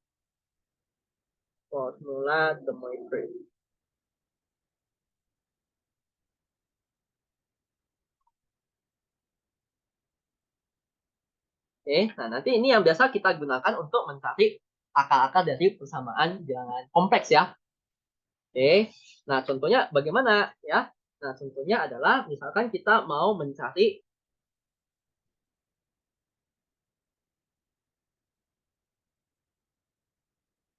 Formula de Moivre. Oke, nah nanti ini yang biasa kita gunakan untuk mencari akar-akar dari persamaan bilangan kompleks ya. Oke, nah contohnya bagaimana ya? Nah contohnya adalah misalkan kita mau mencari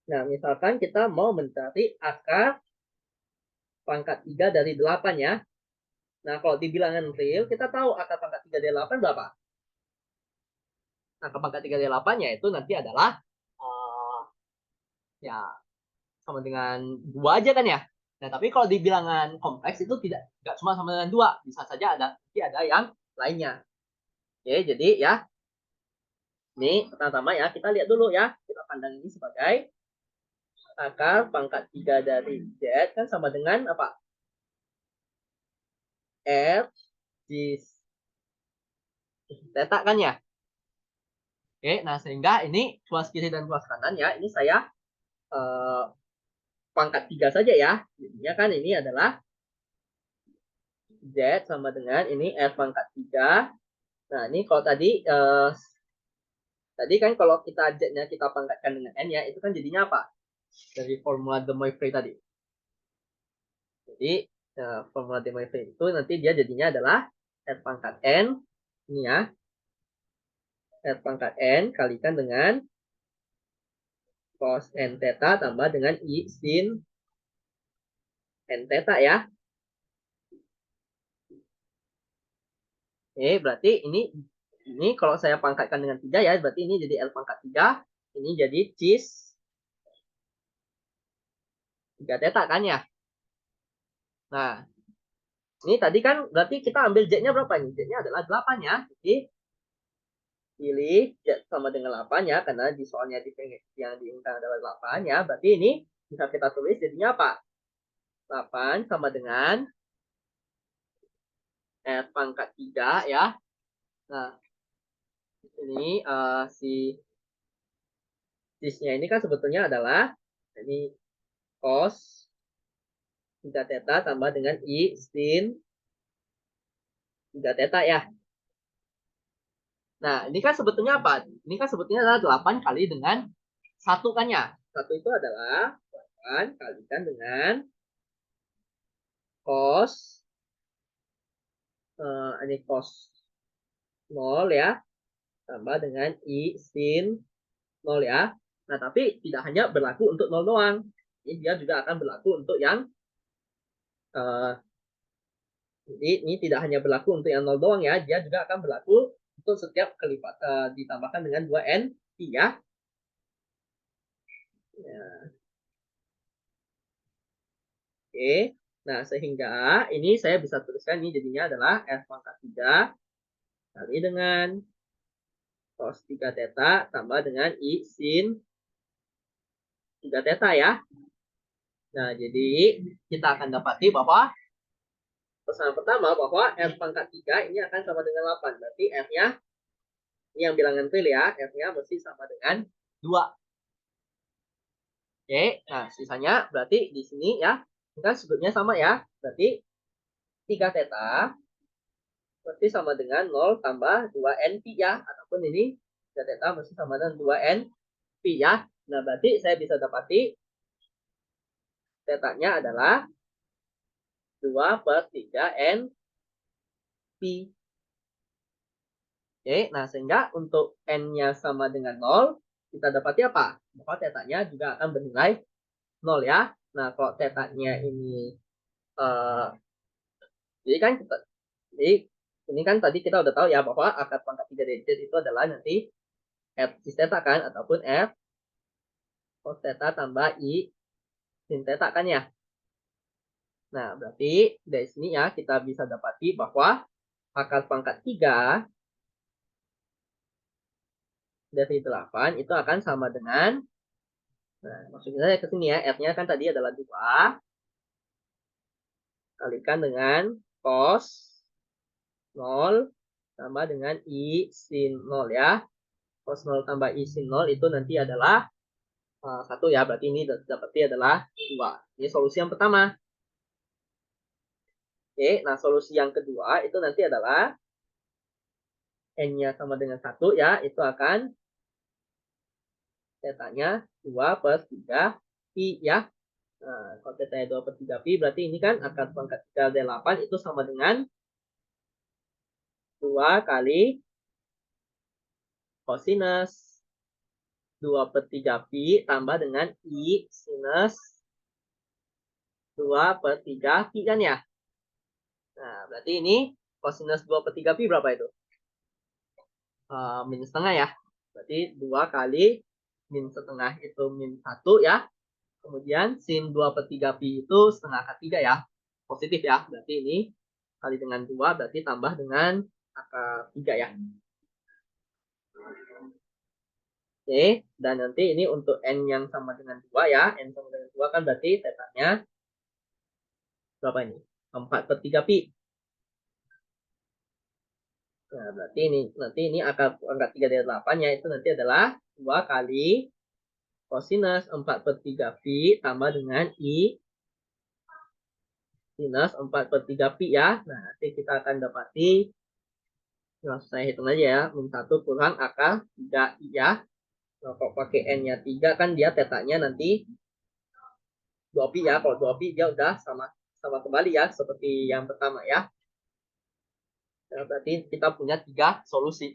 misalkan kita mau mencari akar pangkat 3 dari 8 ya. Nah, kalau di bilangan real kita tahu akar pangkat 3 dari 8 berapa? Akar pangkat 3 dari 8 yaitu nanti adalah ya sama dengan 2 aja kan ya. Nah, tapi kalau di bilangan kompleks itu tidak cuma sama dengan 2, bisa saja nanti ada yang lainnya. Oke, jadi ya ini pertama ya kita lihat dulu ya. Kita pandang ini sebagai akar pangkat 3 dari Z kan sama dengan apa? R di theta kan ya. Oke, nah sehingga ini ruas kiri dan ruas kanan ya, ini saya pangkat 3 saja ya. Jadinya kan ini adalah Z sama dengan ini F pangkat 3. Nah, ini kalau tadi kan kalau kita Z-nya kita pangkatkan dengan N ya, itu kan jadinya apa? Dari formula de Moivre tadi. Jadi, formula de Moivre itu nanti dia jadinya adalah R pangkat N, ini ya, R pangkat N kalikan dengan cos N theta tambah dengan I sin N theta ya. Oke, berarti ini kalau saya pangkatkan dengan 3 ya, berarti ini jadi L pangkat 3, ini jadi cis 3 theta kan ya. Nah, ini tadi kan berarti kita ambil Z-nya berapa nih? Z-nya adalah 8 ya. Jadi pilih Z sama dengan 8 ya, karena di soalnya yang diinginkan adalah 8 ya. Berarti ini bisa kita tulis jadinya apa? 8 sama dengan R pangkat 3 ya. Nah, ini cisnya ini kan sebetulnya adalah ini cos 3 theta tambah dengan I sin 3 theta ya. Nah, ini kan sebetulnya apa? Ini kan sebetulnya adalah 8 kali dengan 1 kan ya. 1 itu adalah 8 kalikan dengan cos ini cos 0 ya, tambah dengan I sin 0 ya. Nah, tapi tidak hanya berlaku untuk 0 doang. Ini dia juga akan berlaku untuk yang jadi ini tidak hanya berlaku untuk yang 0 doang ya, dia juga akan berlaku untuk setiap kelipat ditambahkan dengan 2n pi ya. Ya. Oke. Nah, sehingga ini saya bisa tuliskan ini jadinya adalah f pangkat 3 kali dengan cos 3 theta tambah dengan I sin 3 theta ya. Nah, jadi kita akan dapati bahwa pesan pertama bahwa f pangkat 3 ini akan sama dengan 8. Berarti f-nya ini yang bilangan real ya, f-nya mesti sama dengan 2. Oke, nah sisanya berarti di sini ya, kan sebetulnya sama ya. Berarti 3 theta berarti sama dengan 0 tambah 2n pi ya. Ataupun ini 3 theta mesti sama dengan 2n pi ya. Nah, berarti saya bisa dapati theta-nya adalah 2/3n pi. Oke, nah sehingga untuk n-nya sama dengan 0, kita dapati apa? Bahwa theta-nya juga akan bernilai 0 ya. Nah, kalau theta-nya ini jadi kan kita jadi ini kan tadi kita udah tahu ya bahwa akar pangkat 3 dari Z itu adalah nanti F cis theta kan ataupun F cos theta tambah I sin theta kan ya. Nah, berarti dari sini ya kita bisa dapati bahwa akar pangkat 3 dari 8 itu akan sama dengan, nah maksudnya ke sini ya, F-nya kan tadi adalah 2 kalikan dengan cos 0 tambah dengan I sin 0 ya. Cos 0 tambah I sin 0 itu nanti adalah 1 ya. Berarti ini dapatnya adalah 2. Ini solusi yang pertama. Oke, nah solusi yang kedua itu nanti adalah N-nya sama dengan 1 ya. Itu akan theta-nya 2/3 pi ya. Nah, kalau theta-nya 2/3 pi berarti ini kan akar pangkat 3 dari 8 itu sama dengan 2 kali cosinus 2/3 pi tambah dengan I sinus 2/3 pi kan ya. Nah, berarti ini cosinus 2/3 pi berapa itu? Min setengah ya. Berarti 2 kali min setengah itu min 1 ya. Kemudian sin 2/3 pi itu setengah akar 3 ya. Positif ya. Berarti ini kali dengan 2 berarti tambah dengan akar 3 ya. Oke, dan nanti ini untuk N yang sama dengan 2 ya. N sama dengan 2 kan berarti theta-nya berapa ini? 4/3 pi. Nah, berarti ini nanti ini akar 3 dari 8 ya itu nanti adalah 2 kali cosinus 4/3 pi tambah dengan I sinus 4/3 pi ya. Nah, nanti kita akan dapati, langsung saya hitung aja ya, min 1 kurang akar 3 I ya. Nah, kalau pakai N-nya 3 kan dia tetanya nanti 2 pi ya. Kalau 2 pi dia udah sama sama kembali ya, seperti yang pertama ya. Nah, berarti kita punya 3 solusi.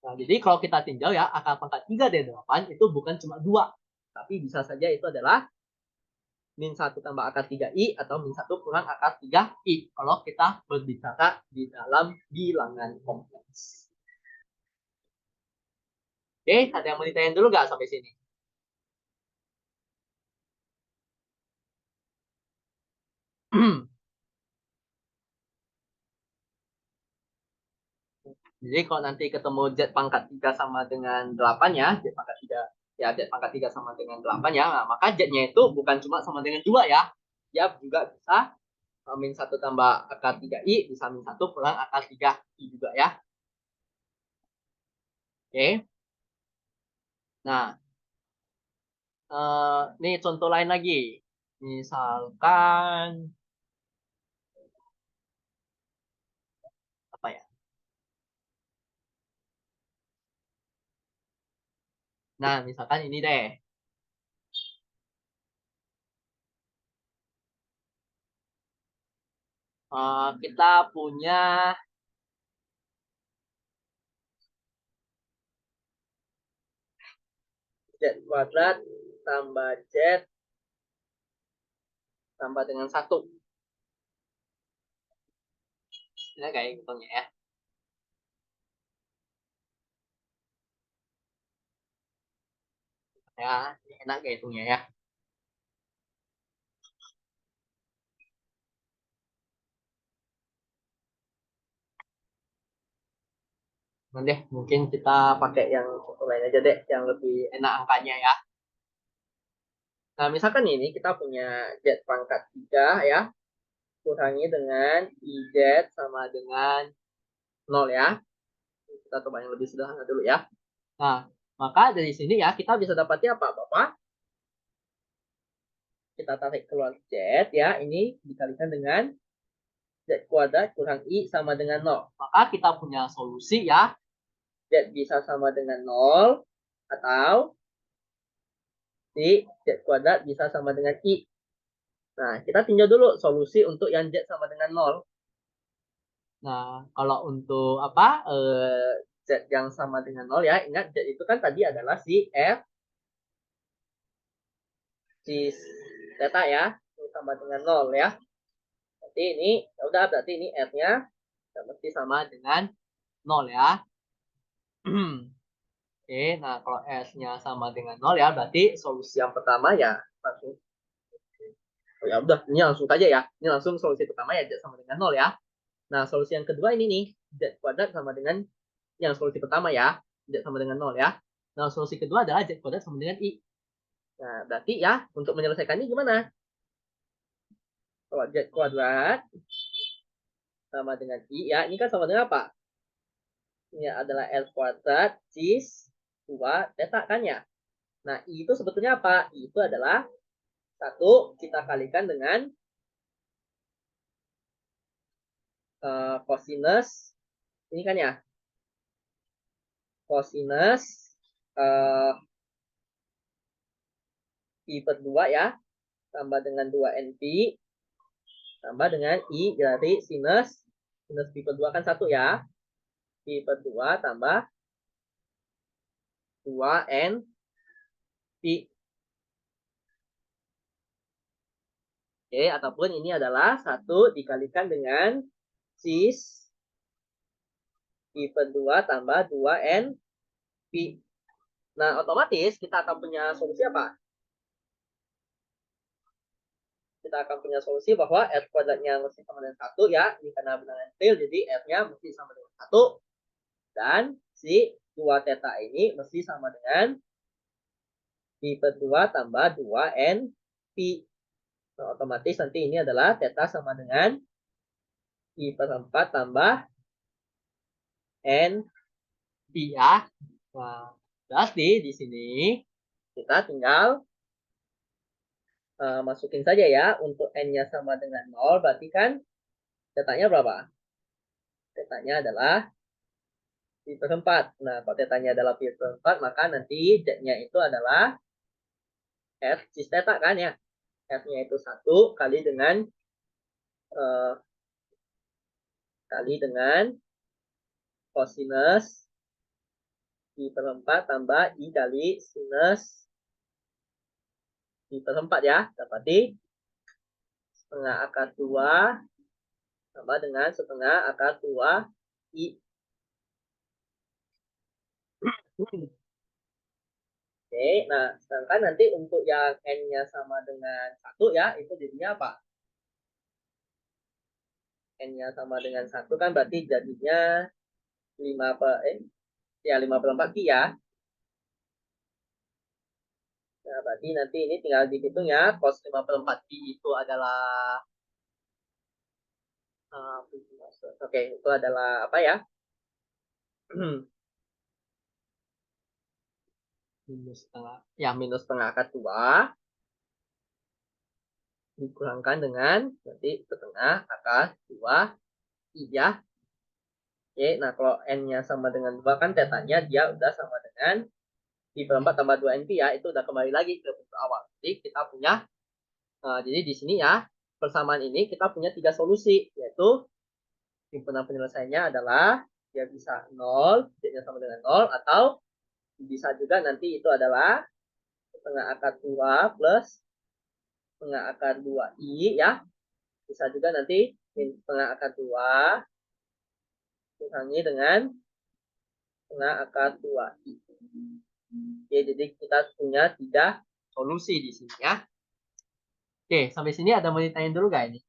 Nah, jadi kalau kita tinjau ya, akar pangkat 3 dari 8 itu bukan cuma 2. Tapi bisa saja itu adalah min 1 tambah akar 3i atau min 1 kurang akar 3i. Kalau kita berbicara di dalam bilangan kompleks. Oke, ada yang mau ditanyain dulu nggak sampai sini? Jadi kalau nanti ketemu Z pangkat 3 sama dengan 8 ya, Z pangkat 3 ya, Z pangkat 3 sama dengan 8 ya, nah, maka Z-nya itu bukan cuma sama dengan 2 ya. Dia juga bisa min 1 tambah akar 3i bisa min 1 kurang akar 3i juga ya. Oke. Nah, ini contoh lain lagi. Misalkan apa ya? Nah, misalkan ini deh. Kita punya z kuadrat tambah z tambah dengan 1. Ini kayak hitungnya ya. Ya, enak kayak hitungnya ya. Nanti deh, mungkin kita pakai yang contoh lain aja deh, yang lebih enak angkanya ya. Nah, misalkan ini kita punya z pangkat 3 ya, kurangi dengan iz sama dengan 0 ya. Kita coba yang lebih sederhana dulu ya. Nah, maka dari sini ya kita bisa dapatnya apa, Bapak? Kita tarik keluar z ya, ini dikalikan dengan z kuadrat kurang i sama dengan 0. Maka kita punya solusi ya, z bisa sama dengan 0 atau si z kuadrat bisa sama dengan i. Nah, kita tinjau dulu solusi untuk yang z sama dengan 0. Nah, kalau untuk apa z yang sama dengan 0 ya, ingat z itu kan tadi adalah si f si theta ya, ini sama dengan 0 ya. Berarti ini ya udah, berarti ini f-nya mesti sama dengan 0 ya. Oke, nah kalau S-nya sama dengan 0 ya, berarti solusi yang pertama ya langsung. Oh ya udah, ini langsung saja ya. Ini langsung solusi pertama ya Z sama dengan 0 ya. Nah, solusi yang kedua ini nih, Z kuadrat sama dengan yang solusi pertama ya, Z sama dengan 0 ya. Nah, solusi kedua adalah Z kuadrat sama dengan I. Nah, berarti ya, untuk menyelesaikan ini gimana? Kalau Z kuadrat sama dengan I ya, ini kan sama dengan apa? Ini adalah L kuadrat cis 2 theta kan ya. Nah, I itu sebetulnya apa? I itu adalah satu kita kalikan dengan cosinus ini kan ya, cosinus uh, pi per 2 ya, tambah dengan 2 np tambah dengan i dari sinus sinus pi per 2 kan 1 ya, pi per 2 tambah 2 n pi. Oke, ataupun ini adalah 1 dikalikan dengan cis pi per 2 tambah 2 n pi. Nah, otomatis kita akan punya solusi apa? Kita akan punya solusi bahwa f kuadratnya mesti sama dengan 1 ya. Ini karena bilangan real, jadi f-nya mesti sama dengan 1. Dan si 2 theta ini mesti sama dengan pi per 2 tambah 2 n pi. Nah, otomatis nanti ini adalah theta sama dengan pi per 4 tambah n pi ya. Nah, berarti di sini kita tinggal masukin saja ya. Untuk n-nya sama dengan 0, berarti kan tetanya berapa? Tetanya adalah pi per 4. Nah, kalau tetanya adalah pi per 4, maka nanti z-nya itu adalah f cis theta kan ya. F-nya itu 1 uh, kali dengan cosinus pi per 4 tambah i kali sinus pi per 4 ya. Dapati setengah akar 2 tambah dengan setengah akar 2 i. Oke, nah sedangkan nanti untuk yang n-nya sama dengan 1 ya, itu jadinya apa? N-nya sama dengan 1 kan berarti jadinya 5 per, ya 5 per 4 pi ya. Nah, berarti nanti ini tinggal dihitung ya, cos 5 per 4 pi itu adalah Oke, itu adalah apa ya? Minus setengah. Ya, minus setengah akar 2 dikurangkan dengan nanti setengah akar 2 I ya. Oke, nah kalau N-nya sama dengan 2 kan tetanya dia udah sama dengan I per 4 tambah 2 NP ya. Itu udah kembali lagi ke bentuk awal. Jadi kita punya, jadi di sini ya, persamaan ini kita punya 3 solusi. Yaitu himpunan penyelesaiannya adalah dia bisa 0, Z-nya sama dengan 0, atau bisa juga nanti itu adalah setengah akar 2 plus setengah akar 2I ya. Bisa juga nanti setengah akar 2 dikurangi dengan setengah akar 2I. Oke, jadi kita punya 3 solusi di sini ya. Oke, sampai sini ada mau ditanyain dulu gak ini?